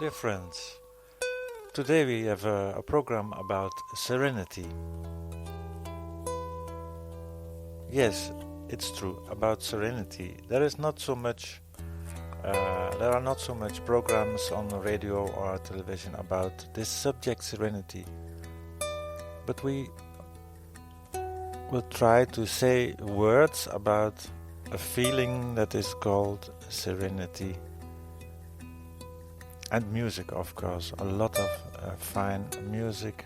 Dear friends, today we have a program about serenity. Yes, it's true, about serenity. There are not so much programs on the radio or television about this subject, serenity. But we will try to say words about a feeling that is called serenity. And music, of course, a lot of fine music.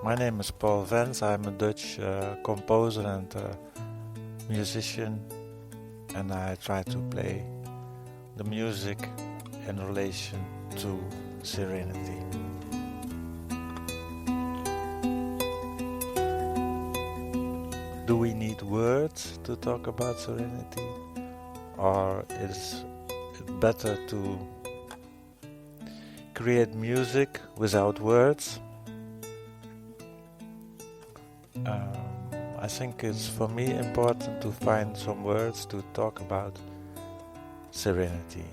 My name is Paul Vens. I'm a Dutch composer and musician, and I try to play the music in relation to serenity. Do we need words to talk about serenity, or is better to create music without words? I think it's for me important to find some words to talk about serenity.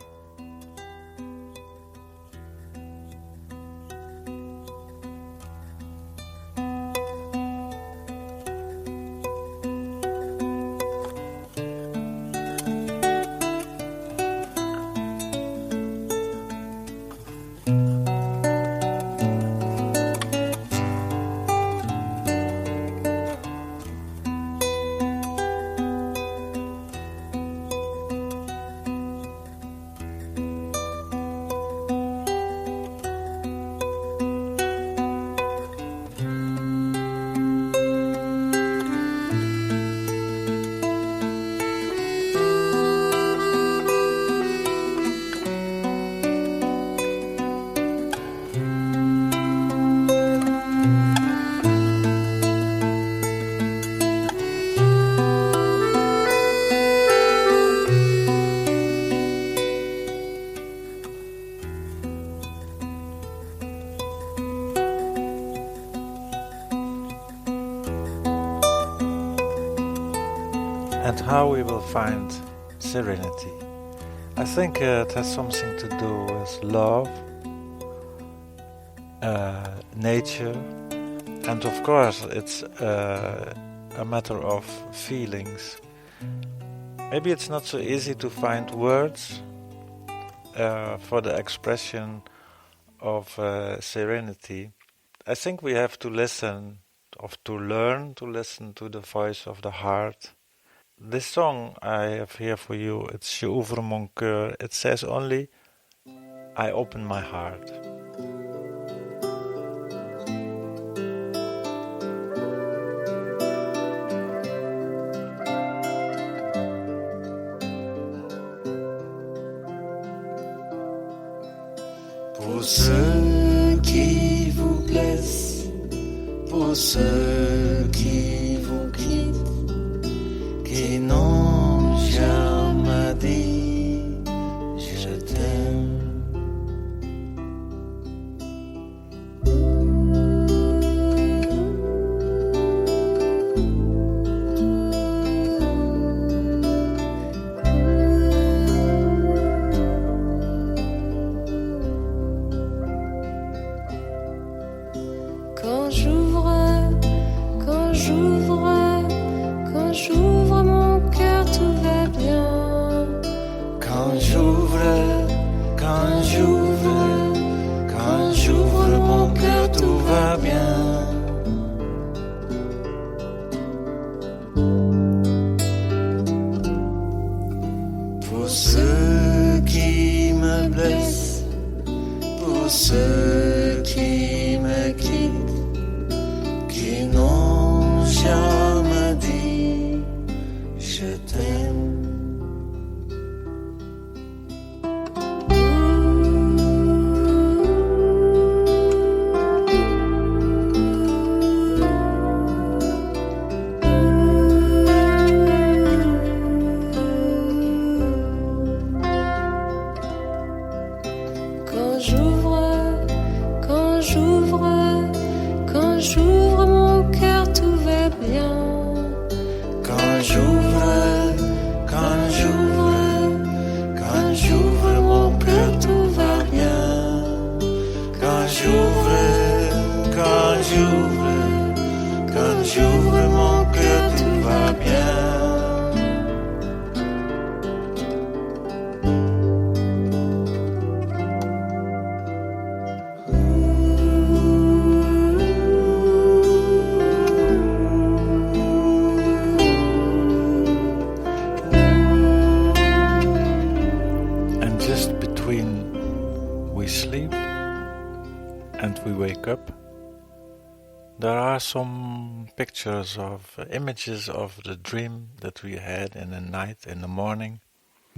And how we will find serenity. I think it has something to do with love, nature, and of course it's a matter of feelings. Maybe it's not so easy to find words for the expression of serenity. I think we have to listen, or to learn to listen to the voice of the heart. This song I have here for you, it's J'ouvre mon cœur. It says only, I open my heart. Pour ceux qui vous blessent, pour ceux qui vous quittent, qui n'ont jamais dit je t'aime. Quand j'ouvre mon cœur, tout va bien. Quand j'ouvre mon cœur, tout va bien. Pour ceux qui me blessent, pour ceux qui me quittent, qui n'ont jamais dit je t'aime. Quand j'ouvre mon cœur, tout va bien. Quand j'ouvre mon and we wake up, there are some pictures of images of the dream that we had in the night, in the morning.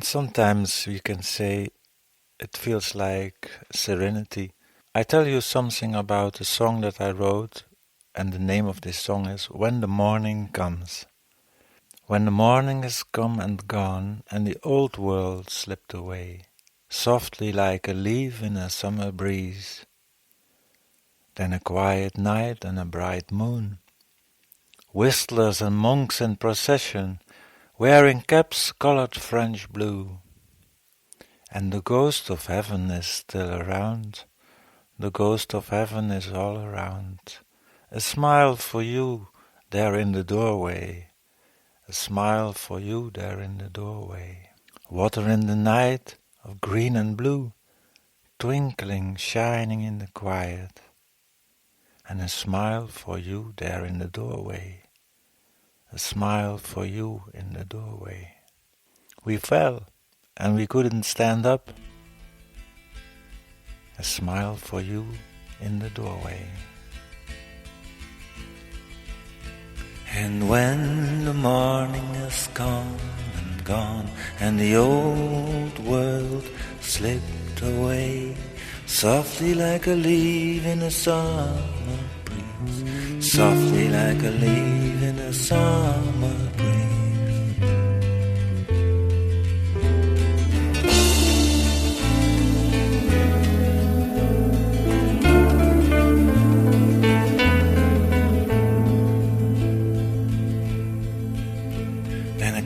Sometimes we can say it feels like serenity. I tell you something about a song that I wrote, and the name of this song is When the Morning Comes. When the morning is come and gone, and the old world slipped away, softly like a leaf in a summer breeze, then a quiet night and a bright moon, whistlers and monks in procession, wearing caps colored French blue, and the ghost of heaven is still around, the ghost of heaven is all around, a smile for you there in the doorway, a smile for you there in the doorway. Water in the night of green and blue, twinkling, shining in the quiet, and a smile for you there in the doorway, a smile for you in the doorway. We fell, and we couldn't stand up, a smile for you in the doorway. And when the morning is come and gone, and the old world slipped away, softly like a leaf in a summer breeze, softly like a leaf in a summer breeze.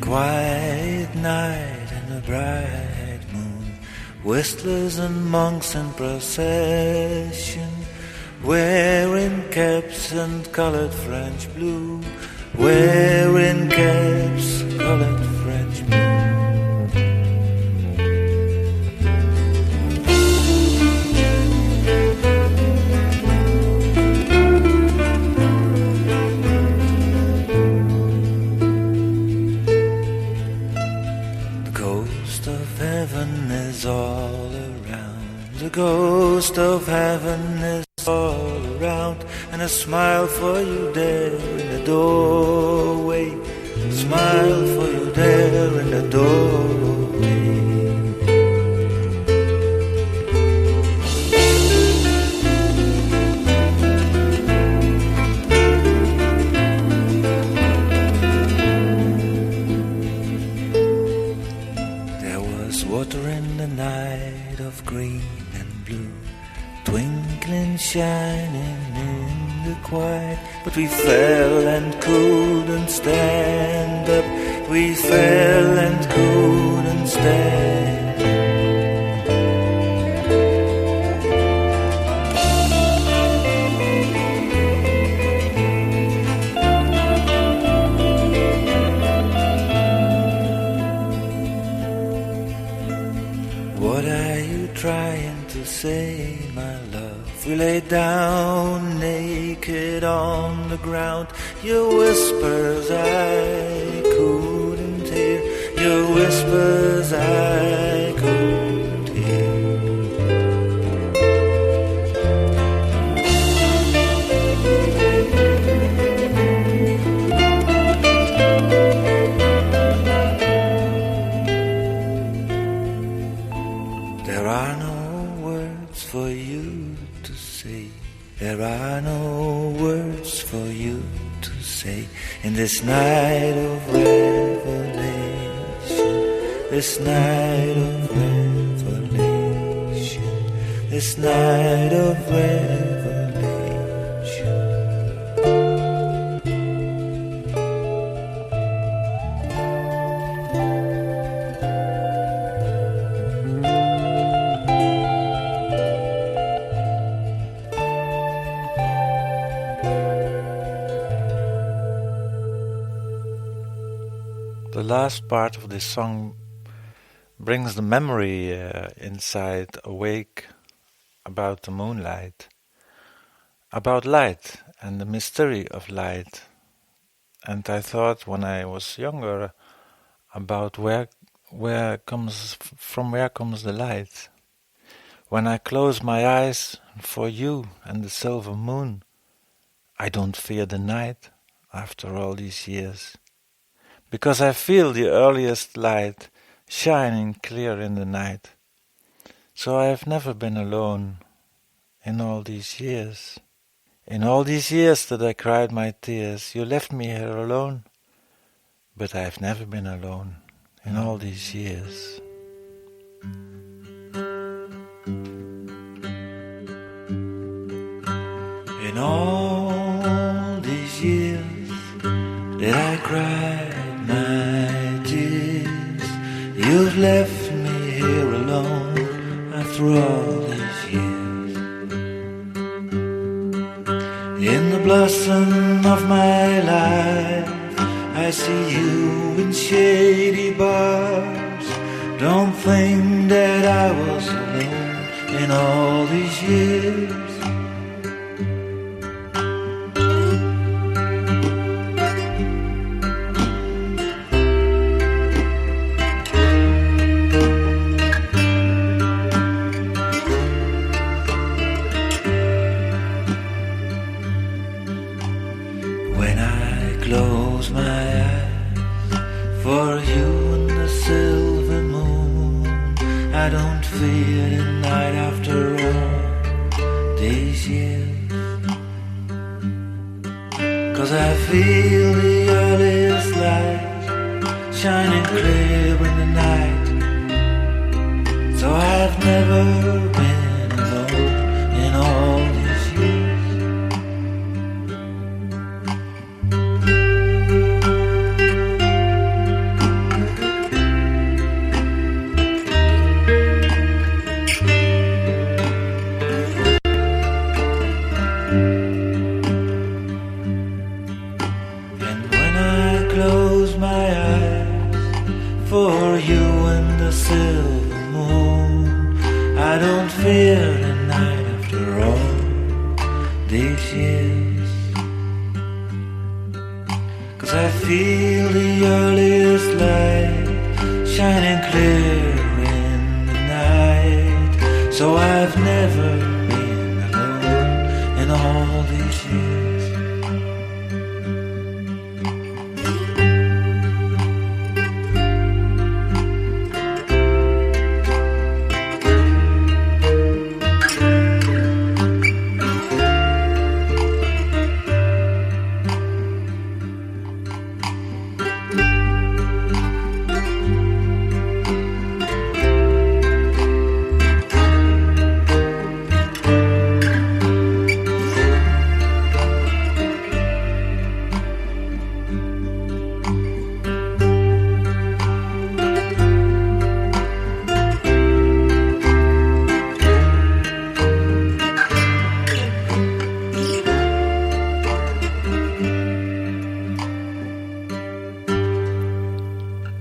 Quiet night and a bright moon, whistlers and monks in procession, wearing caps and colored French blue, wearing caps colored French blue. All around, the ghost of heaven is all around, and a smile for you there in the doorway, a smile for you there in the doorway. Water in the night of green and blue, twinkling, shining in the quiet. But we fell and couldn't stand up, we fell and couldn't stand up. What are you trying to say, my love? We lay down naked on the ground. Your whispers I couldn't hear, your whispers I couldn't hear. There are no words for you to say, there are no words for you to say, in this night of revelation, this night of revelation, this night of revelation. The last part of this song brings the memory inside awake about the moonlight, about light and the mystery of light. And I thought when I was younger about where comes the light. When I close my eyes for you and the silver moon, I don't fear the night after all these years, because I feel the earliest light shining clear in the night. So I have never been alone in all these years. In all these years that I cried my tears, you left me here alone, but I have never been alone in all these years. In all these years that I cried my tears, you've left me here alone after all these years. In the blossom of my life, I see you in shady bars. Don't think that I was alone in all these years. Close my eyes for you and the silver moon. I don't fear the night after all these years, 'cause I feel the earliest light shining clear in the night. So I've never been alone in all these years. Close my eyes for you and the silver moon. I don't fear the night after all these years, 'cause I feel the earliest light shining clear in the night. So I've never been alone in all these years.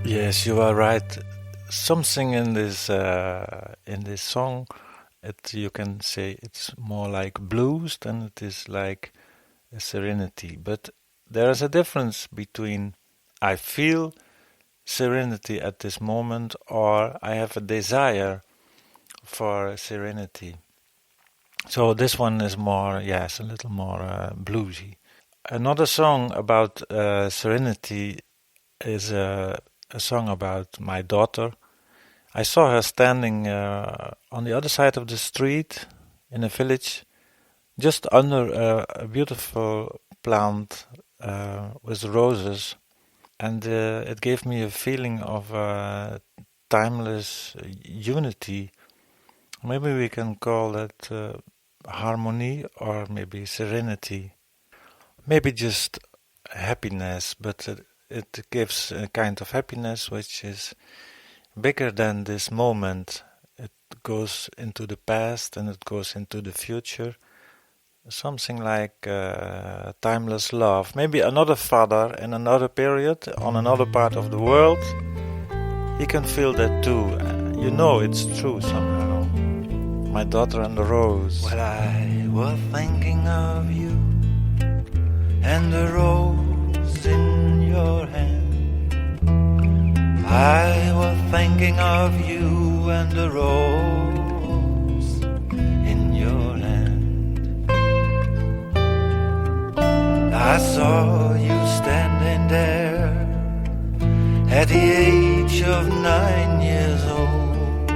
Yes, you are right. Something in this song, you can say it's more like blues than it is like a serenity. But there is a difference between I feel serenity at this moment or I have a desire for serenity. So this one is more, yes, a little more bluesy. Another song about serenity is a song about my daughter. I saw her standing on the other side of the street in a village, just under a beautiful plant with roses, and it gave me a feeling of timeless unity. Maybe we can call it harmony or maybe serenity. Maybe just happiness, but it gives a kind of happiness which is bigger than this moment. It goes into the past and it goes into the future. Something like timeless love. Maybe another father in another period, on another part of the world, he can feel that too. You know it's true somehow. My daughter and the rose. Well, I was thinking of you and the rose in your hand. I was thinking of you and the rose saw you standing there at the age of 9 years old.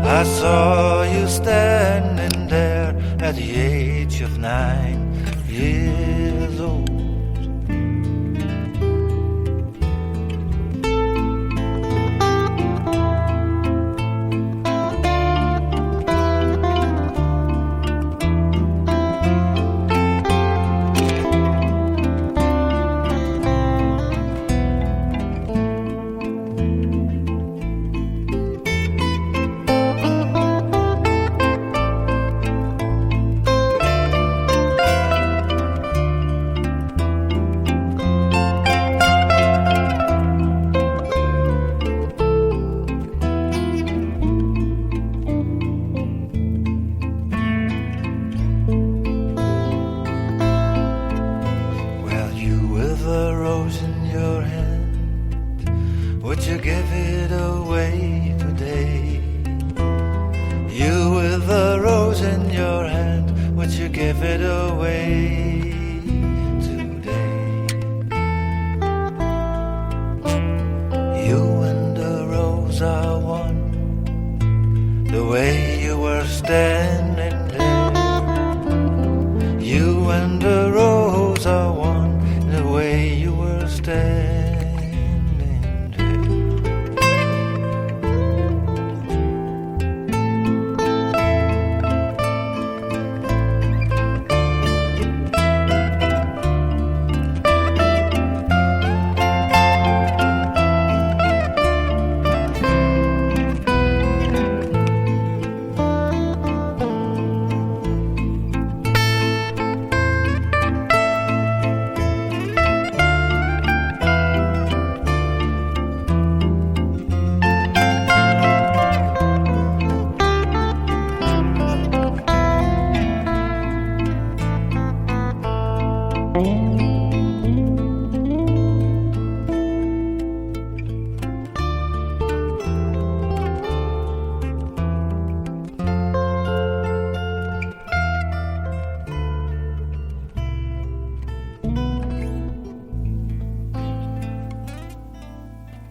I saw you standing there at the age of 9 years old.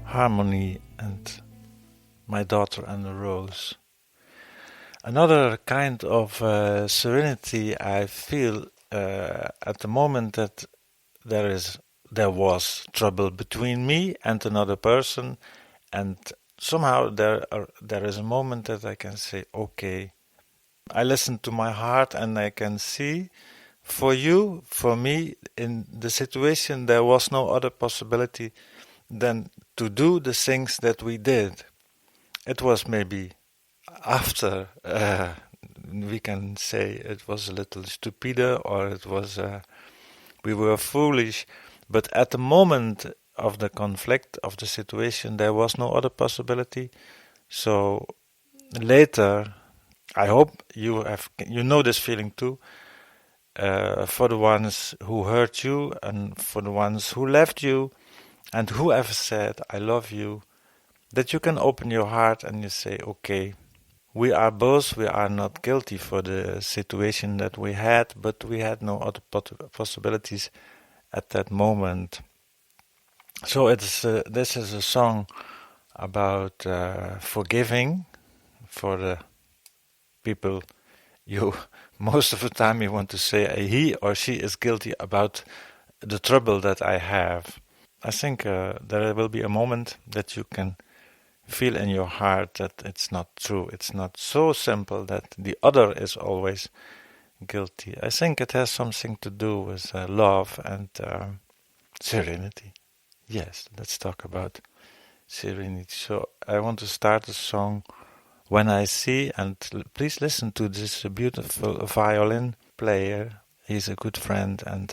Harmony and My Daughter and the Rose. Another kind of serenity I feel at the moment that there was trouble between me and another person, and somehow there is a moment that I can say, okay, I listen to my heart and I can see for you, for me, in the situation there was no other possibility than to do the things that we did. It was maybe after, we can say it was a little stupider, or it was, we were foolish, but at the moment of the conflict, of the situation, there was no other possibility. So later, I hope you know this feeling too, for the ones who hurt you and for the ones who left you, and whoever said, I love you, that you can open your heart and you say, okay, we are not guilty for the situation that we had, but we had no other possibilities at that moment. So this is a song about forgiving for the people you, most of the time you want to say he or she is guilty about the trouble that I have. I think there will be a moment that you can feel in your heart that it's not true. It's not so simple that the other is always guilty. I think it has something to do with love and serenity. Yes, let's talk about serenity. So I want to start a song, When I See, and please listen to this beautiful violin player. He's a good friend, and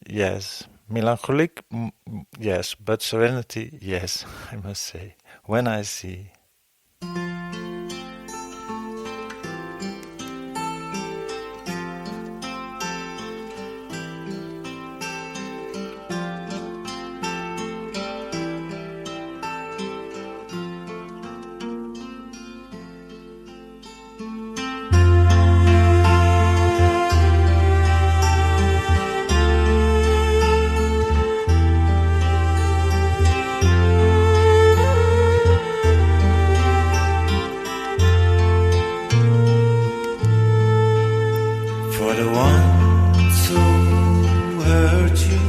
yes, melancholic, yes, but serenity, yes, I must say. When I See. For the ones who hurt you,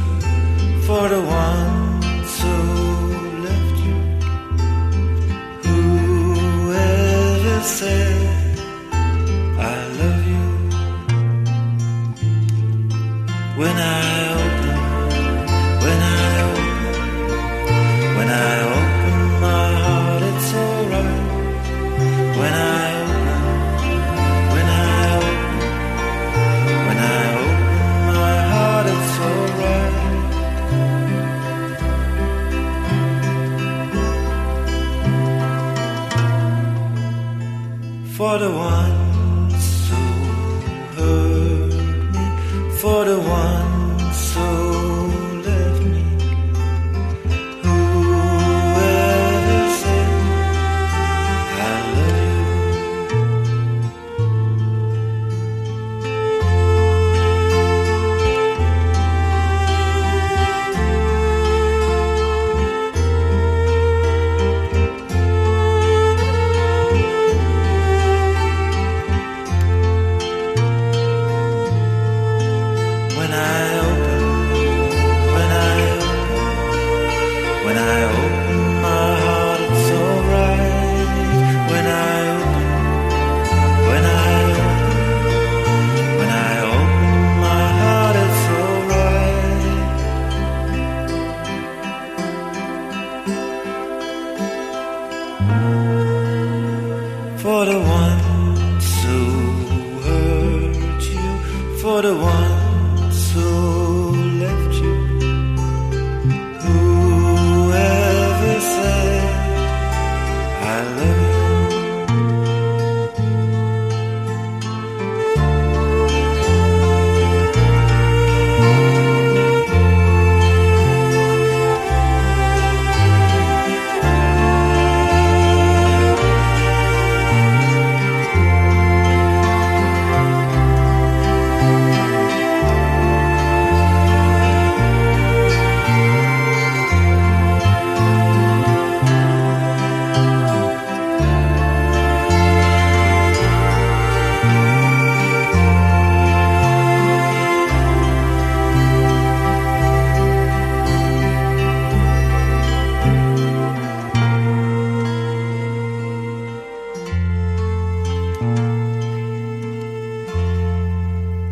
for the ones who left you, whoever said I love you. When I open my heart, it's alright. When I open my heart, it's alright. For the ones who hurt me, for the ones who left me, whoever said I love you. When I open my heart, it's alright. When I open my heart, it's alright. For the ones who hurt you, for the ones who left you, whoever said I love you.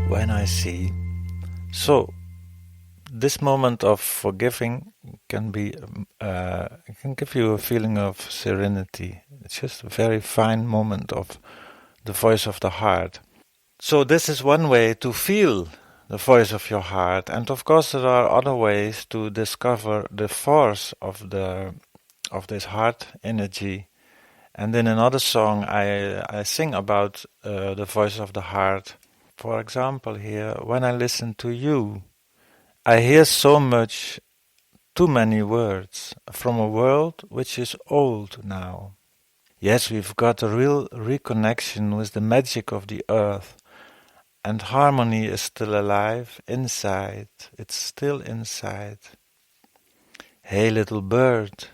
When I see. So, this moment of forgiving can give you a feeling of serenity. It's just a very fine moment of the voice of the heart. So this is one way to feel the voice of your heart, and of course there are other ways to discover the force of this heart energy. And in another song I sing about the voice of the heart. For example, here, when I listen to you, I hear so much, too many words from a world which is old now. Yes, we've got a real reconnection with the magic of the earth, and harmony is still alive inside. It's still inside. Hey little bird,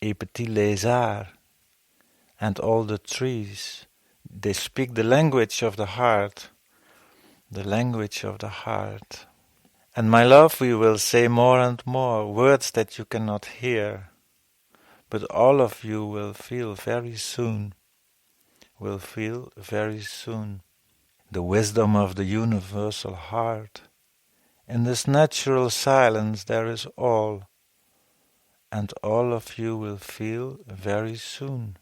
et petit lézard, and all the trees, they speak the language of the heart. The language of the heart. And my love, we will say more and more words that you cannot hear, but all of you will feel very soon, the wisdom of the universal heart. In this natural silence there is all, and all of you will feel very soon,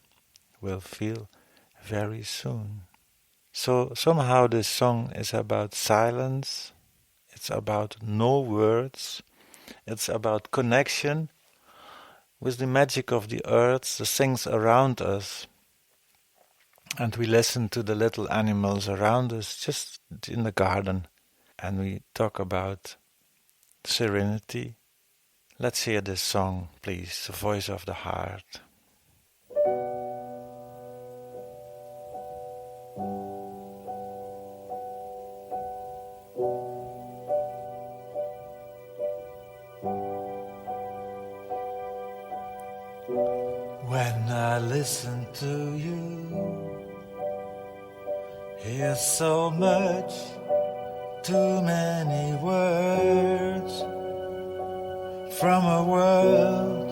So somehow this song is about silence, it's about no words, it's about connection with the magic of the earth, the things around us. And we listen to the little animals around us, just in the garden, and we talk about serenity. Let's hear this song, please, the voice of the heart. When I listen to you, hear so much, too many words from a world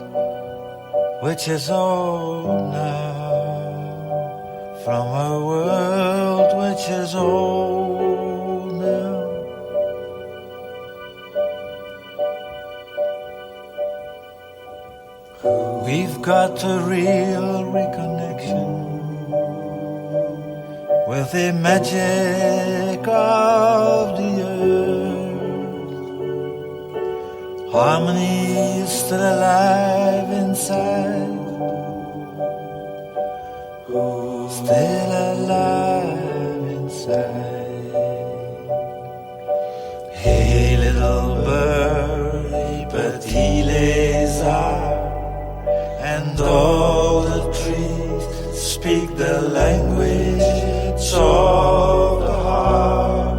which is old now, from a world which is old now. We've got a real reconnection with the magic of the earth. Harmony is still alive inside, still alive inside. Hey little bird, petit lézard, and all the trees speak the language of the heart.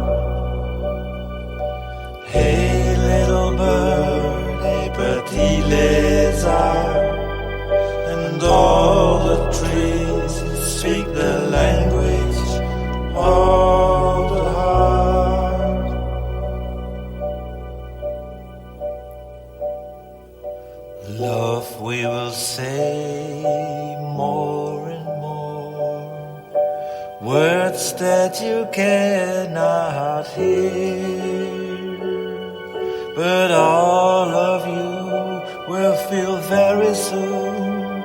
Hey little bird, hey petit lézard, and all the trees speak the language of the heart. Love, we will say more and more, words that you cannot hear, but all of you will feel very soon,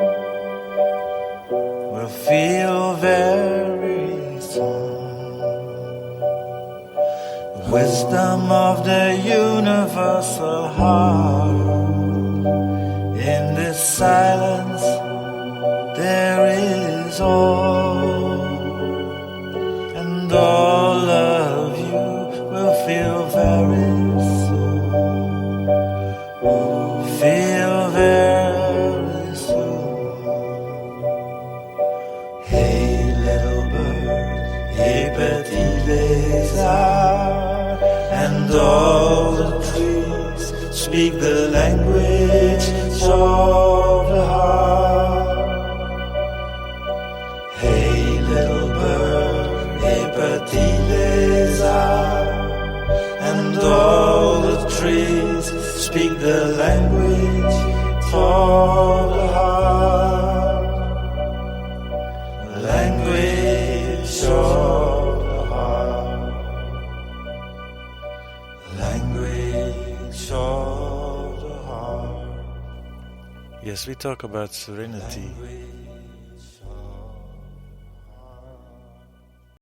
will feel very soon. Wisdom of the universal heart. In this silence there is all, and all of you will feel very soon, feel very soon. Hey little bird, hey petit lézard, and all the trees speak the language of the heart. Hey little bird, hey petit lézard, and all the trees speak the language of the heart. Language of the heart. Language of the heart. Yes, we talk about serenity.